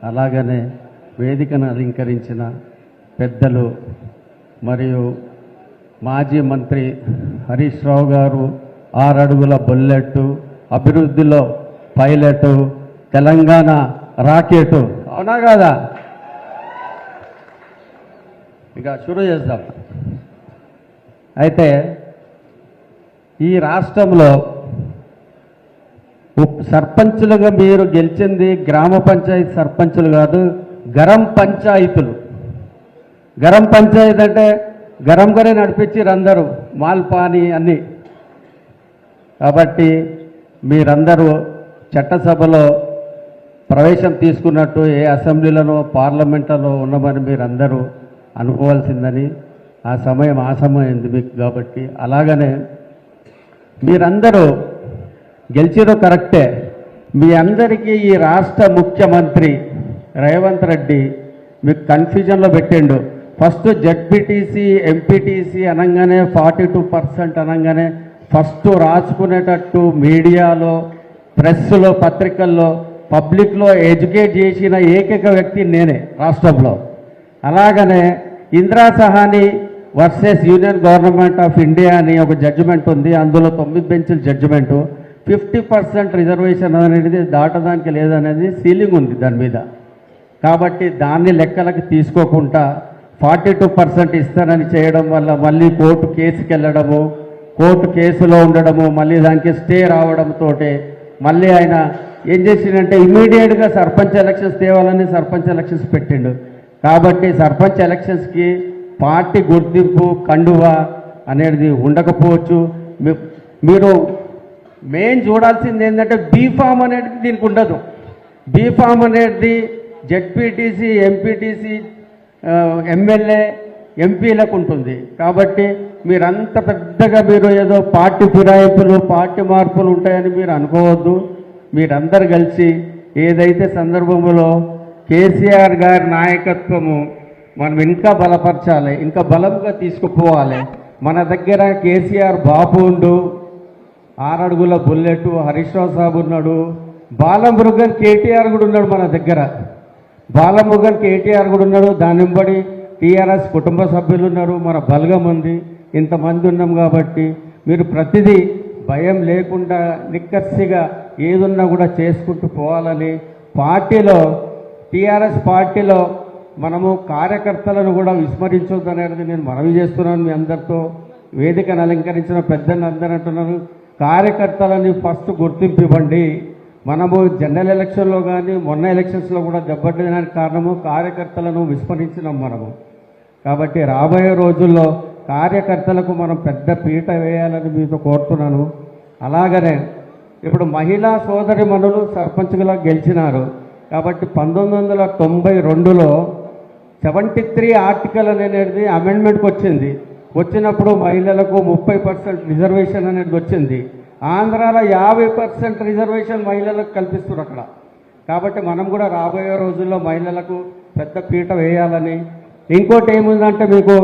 అలాగనే వేదికను అలంకరించిన పెద్దలు మరియు మాజీ మంత్రి హరీష్ రావు గారు 6 అడుగుల బుల్లెట్, అభివృద్ధిలో పైలట్, తెలంగాణ రాకెట్, అవునా కాదా? ఇక షురూ చేద్దాం. అయితే ఈ రాష్ట్రంలో సర్పంచులుగా మీరు గెలిచింది గ్రామ పంచాయతీ సర్పంచులు కాదు, గరం పంచాయతీలు. గరం పంచాయతీ అంటే గరంగానే నడిపించారు అందరూ, మాల్పాని అన్నీ. కాబట్టి మీరందరూ చట్టసభలో ప్రవేశం తీసుకున్నట్టు ఏ అసెంబ్లీలలో పార్లమెంట్లలో ఉన్నామని మీరందరూ అనుకోవాల్సిందని ఆ సమయం ఆసమైంది మీకు. కాబట్టి అలాగనే మీరందరూ గెలిచిరో కరెక్టే. మీ అందరికీ ఈ రాష్ట్ర ముఖ్యమంత్రి రేవంత్ రెడ్డి మీకు కన్ఫ్యూజన్లో పెట్టిండు. ఫస్ట్ జడ్పీటీసీ ఎంపీటీసీ అనగానే 42% అనగానే ఫస్ట్ రాసుకునేటట్టు మీడియాలో, ప్రెస్లో, పత్రికల్లో, పబ్లిక్లో ఎడ్యుకేట్ చేసిన ఏకైక వ్యక్తి నేనే రాష్ట్రంలో. అలాగనే Indira Sawhney versus union government of India అని ఒక జడ్జిమెంట్ ఉంది. అందులో 9 బెంచ్ల జడ్జిమెంటు 50% రిజర్వేషన్ అనేది దాటడానికి లేదనేది సీలింగ్ ఉంది దాని మీద. కాబట్టి దాన్ని లెక్కలకి తీసుకోకుండా 42% ఇస్తానని చేయడం వల్ల మళ్ళీ కోర్టు కేసుకి వెళ్ళడము, కోర్టు కేసులో ఉండడము, మళ్ళీ దానికి స్టే రావడంతో మళ్ళీ ఆయన ఏం చేసిండంటే ఇమ్మీడియట్గా సర్పంచ్ ఎలక్షన్స్ తేవాలని సర్పంచ్ ఎలక్షన్స్ పెట్టిండు. కాబట్టి సర్పంచ్ ఎలక్షన్స్కి పార్టీ గుర్తింపు కండువా అనేది ఉండకపోవచ్చు. మీరు మెయిన్ చూడాల్సింది ఏంటంటే బీఫామ్ అనేది దీనికి ఉండదు. బీఫామ్ అనేది జెడ్పీటీసీ, ఎంపీటీసీ, ఎమ్మెల్యే, ఎంపీలకు ఉంటుంది. కాబట్టి మీరంత పెద్దగా మీరు ఏదో పార్టీ ఫిరాయింపులు, పార్టీ మార్పులు ఉంటాయని మీరు అనుకోవద్దు. మీరందరు కలిసి ఏదైతే సందర్భంలో కేసీఆర్ గారి నాయకత్వము మనం ఇంకా బలపరచాలి, ఇంకా బలంగా తీసుకుపోవాలి. మన దగ్గర కేసీఆర్ బాబు ఉండు, 6 అడుగుల బుల్లెట్, హరీష్ రావు సాబ్ ఉన్నాడు, బాలమురుగన్ కేటీఆర్ కూడా ఉన్నాడు మన దగ్గర. బాలమురుగన్ కేటీఆర్ కూడా ఉన్నాడు. దాని వెంబడి టీఆర్ఎస్ కుటుంబ సభ్యులు ఉన్నారు, మన బలగం ఉంది. ఇంతమంది ఉన్నాం కాబట్టి మీరు ప్రతిదీ భయం లేకుండా నిక్కచ్చిగా ఏదున్నా కూడా చేసుకుంటూ పోవాలని పార్టీలో, టీఆర్ఎస్ పార్టీలో మనము కార్యకర్తలను కూడా విస్మరించొద్దు అనేది నేను మనవి చేస్తున్నాను. మీ అందరితో వేదికను అలంకరించిన పెద్దలు అందరూ అంటున్నారు, కార్యకర్తలని ఫస్ట్ గుర్తింపు ఇవ్వండి. మనము జనరల్ ఎలక్షన్లో కానీ మొన్న ఎలక్షన్స్లో కూడా దెబ్బతినడానికి కారణము కార్యకర్తలను విస్మరించినాం మనము. కాబట్టి రాబోయే రోజుల్లో కార్యకర్తలకు మనం పెద్ద పీట వేయాలని మీతో కోరుతున్నాను. అలాగనే ఇప్పుడు మహిళా సోదరిమణులు సర్పంచ్గా గెలిచినారు. కాబట్టి 1992లో 73 ఆర్టికల్ అనేది అమెండ్మెంట్కి వచ్చింది. వచ్చినప్పుడు మహిళలకు 30% రిజర్వేషన్ అనేది వచ్చింది. ఆంధ్రాలో 50% రిజర్వేషన్ మహిళలకు కల్పిస్తున్నారు అక్కడ. కాబట్టి మనం కూడా రాబోయే రోజుల్లో మహిళలకు పెద్ద పీట వేయాలని. ఇంకోటి ఏముందంటే మీకు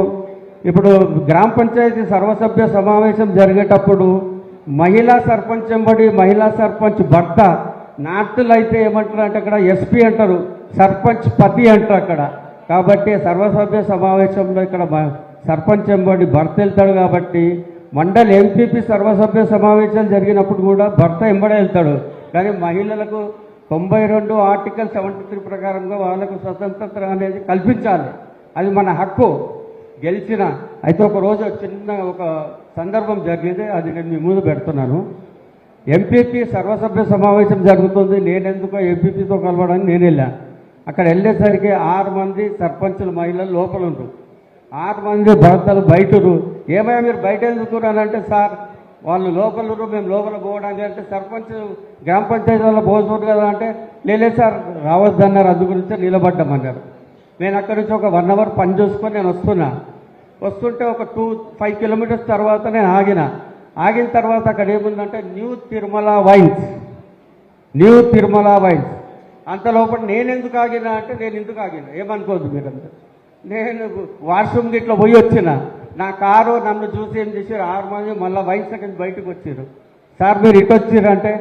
ఇప్పుడు గ్రామ పంచాయతీ సర్వసభ్య సమావేశం జరిగేటప్పుడు మహిళా సర్పంచ్ ఎంబడి మహిళా సర్పంచ్ భర్త, నార్త్లో అయితే ఏమంటారు అంటే అక్కడ ఎస్పీ అంటారు, సర్పంచ్ పతి అంటారు అక్కడ. కాబట్టి సర్వసభ్య సమావేశంలో ఇక్కడ సర్పంచ్ ఎంబడి భర్త వెళ్తాడు. కాబట్టి మండలి ఎంపీపీ సర్వసభ్య సమావేశాలు జరిగినప్పుడు కూడా భర్త ఎంబడే వెళ్తాడు. కానీ మహిళలకు 92 ఆర్టికల్ 73 ప్రకారంగా వాళ్ళకు స్వతంత్రత అనేది కల్పించాలి. అది మన హక్కు. గెలిచిన అయితే ఒకరోజు చిన్న ఒక సందర్భం జరిగింది, అది నేను మీ ముందు పెడుతున్నాను. ఎంపీపీ సర్వసభ్య సమావేశం జరుగుతుంది. నేనెందుకో ఎంపీపీతో కలవడానికి నేను వెళ్ళా. అక్కడ వెళ్ళేసరికి 6 మంది సర్పంచులు మహిళలు లోపల ఉంటారు, 6 మంది భర్తలు బయటరు. ఏమైనా మీరు బయట ఎందుకు అని అంటే, సార్ వాళ్ళు లోపల మేము లోపల పోవడానికి అంటే సర్పంచ్ గ్రామ పంచాయతీ వల్ల పోతుంది కదా అంటే, లేదు సార్ రావద్దన్నారు, అందు గురించే నిలబడ్డామన్నారు. నేను అక్కడి నుంచి ఒక 1 అవర్ పని చూసుకొని నేను వస్తుంటే ఒక 5 కిలోమీటర్స్ తర్వాత నేను ఆగిన తర్వాత అక్కడ ఏముందంటే న్యూ తిరుమల వైన్స్. అంత లోపల నేను ఎందుకు ఆగినా అంటే, నేను ఎందుకు ఆగినా ఏమనుకోవద్దు మీరంతా, నేను వాష్రూమ్కి ఇట్లా పోయి వచ్చిన, నా కారు నన్ను చూసి ఏం చేశారు 6 మంది మళ్ళీ వైన్స్ సెకండ్ బయటకు వచ్చారు. సార్ మీరు ఇటు వచ్చారంటే,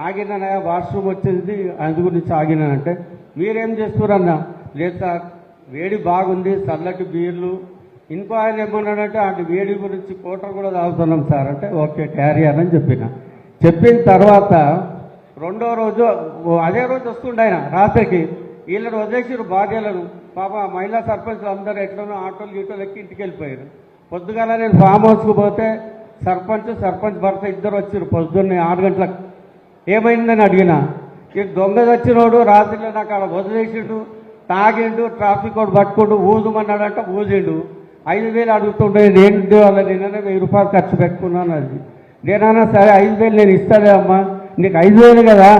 ఆగినా వాష్రూమ్ వచ్చింది అందు గురించి ఆగినానంటే, మీరేం చేస్తున్నారన్న? లేదు సార్, వేడి బాగుంది, చల్లటి బీర్లు. ఇంకో ఆయన ఏమన్నాడంటే అంటే వేడి గురించి కోటర్ కూడా తాగుతున్నాం సార్ అంటే ఓకే క్యారీ అని చెప్పిన తర్వాత రెండో రోజు అదే రోజు వస్తుండే ఆయన రాత్రికి వీళ్ళని వదిలేసారు భార్యలను. పాప మహిళా సర్పంచ్లు అందరూ ఎట్లనో ఆటోలు గీటోలు ఎక్కి ఇంటికి వెళ్ళిపోయారు. పొద్దుగాల నేను ఫామ్ హౌస్కి పోతే సర్పంచ్ భర్త ఇద్దరు వచ్చారు పొద్దున్నే 6 గంటలకు. ఏమైందని అడిగిన, ఈ దొంగ వచ్చినోడు రాత్రిలో నాకు అక్కడ వదిలేసిండు, తాగిండు, ట్రాఫిక్ కోడ్ పట్టుకుంటూ ఊజుమన్నాడంట, ఊజిండు. 5,000 అడుగుతుండే. నేను వాళ్ళ నిన్ననే 1,000 రూపాయలు ఖర్చు పెట్టుకున్నాను. అది నేనన్నా సరే 5,000 నేను ఇస్తానే అమ్మా, నీకు 5,000 కదా,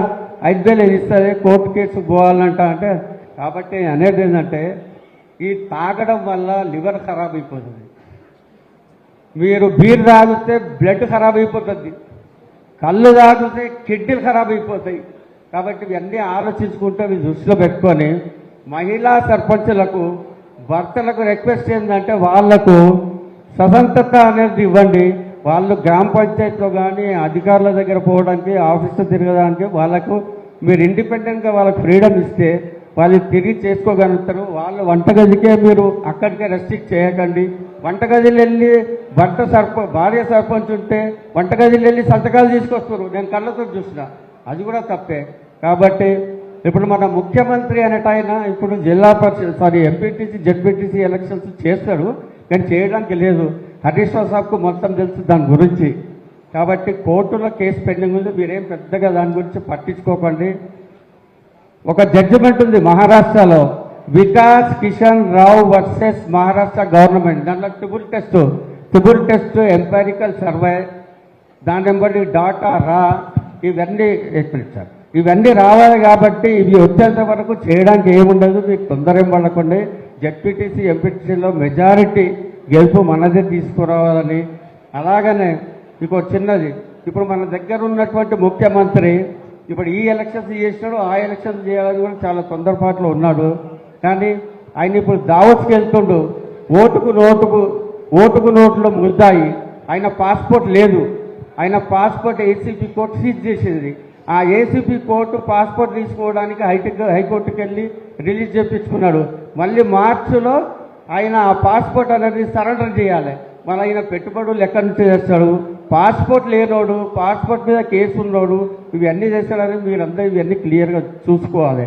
5,000 నేను ఇస్తుంది, కోర్టు కేసు పోవాలంట అంటే. కాబట్టి అనేది ఏంటంటే ఈ తాగడం వల్ల లివర్ ఖరాబ్ అయిపోతుంది. మీరు బీర్ తాగితే బ్లడ్ ఖరాబ్ అయిపోతుంది, కళ్ళు తాగితే కిడ్నీలు ఖరాబ్ అయిపోతాయి. కాబట్టి ఇవన్నీ ఆలోచించుకుంటే మీ దృష్టిలో పెట్టుకొని మహిళా సర్పంచులకు భర్తలకు రిక్వెస్ట్ ఏంటంటే వాళ్లకు స్వతంత్రత అనేది ఇవ్వండి. వాళ్ళు గ్రామ పంచాయతీలో కానీ అధికారుల దగ్గర పోవడానికి, ఆఫీసులో తిరగడానికి వాళ్ళకు మీరు ఇండిపెండెంట్గా వాళ్ళకు ఫ్రీడమ్ ఇస్తే వాళ్ళు తిరిగి చేసుకోగలుగుతారు. వాళ్ళు వంటగదికే మీరు అక్కడికే రెస్ట్రిక్ట్ చేయకండి. వంటగదిలో వెళ్ళి భార్య సర్పంచ్ ఉంటే వంటగదిలో వెళ్ళి సంతకాలు తీసుకొస్తారు. నేను కళ్ళతో చూసిన, అది కూడా తప్పే. కాబట్టి ఇప్పుడు మన ముఖ్యమంత్రి అనేటైనా ఇప్పుడు జిల్లా పరిషత్ ఎంపీటీసీ జెడ్పీటీసీ ఎలక్షన్స్ చేస్తాడు, కానీ చేయడానికి లేదు. హరీష్ రావు సాబ్కు మొత్తం తెలుసు దాని గురించి. కాబట్టి కోర్టులో కేసు పెండింగ్ ఉంది, మీరేం పెద్దగా దాని గురించి పట్టించుకోకండి. ఒక జడ్జిమెంట్ ఉంది మహారాష్ట్రలో, వికాస్ కిషన్ రావు వర్సెస్ మహారాష్ట్ర గవర్నమెంట్. దాంట్లో ట్రిబుల్ టెస్ట్ ఎంపారికల్ సర్వే, దాని వెంబడి డాటా ఇవన్నీ రావాలి. కాబట్టి ఇవి వచ్చేంత వరకు చేయడానికి ఏముండదు, మీకు తొందర ఏం పడకండి. జెడ్పీటీసీ ఎంపీటీసీలో మెజారిటీ గెలుపు మనదే తీసుకురావాలని. అలాగనే మీకు చిన్నది, ఇప్పుడు మన దగ్గర ఉన్నటువంటి ముఖ్యమంత్రి ఇప్పుడు ఈ ఎలక్షన్స్ చేసినాడు, ఆ ఎలక్షన్స్ చేయాలని కూడా చాలా తొందరపాటులో ఉన్నాడు. కానీ ఆయన ఇప్పుడు దావత్కి వెళ్తుండు, ఓటుకు నోట్లో ముద్దాయి. ఆయన పాస్పోర్ట్ లేదు, ఆయన పాస్పోర్ట్ ఏసీపీ కోర్టు సీజ్ చేసింది. ఆ ఏసీపీ కోర్టు పాస్పోర్ట్ తీసుకోవడానికి హైకోర్టుకి వెళ్ళి రిలీజ్ చేయించుకున్నాడు. మళ్ళీ మార్చిలో ఆయన ఆ పాస్పోర్ట్ అనేది సరెండర్ చేయాలి. మళ్ళీ ఆయన పెట్టుబడులు ఎక్కడి నుంచి చేస్తాడు? పాస్పోర్ట్ లేనోడు, పాస్పోర్ట్ మీద కేసు ఉన్నోడు ఇవన్నీ చేస్తాడని మీరందరూ ఇవన్నీ క్లియర్గా చూసుకోవాలి.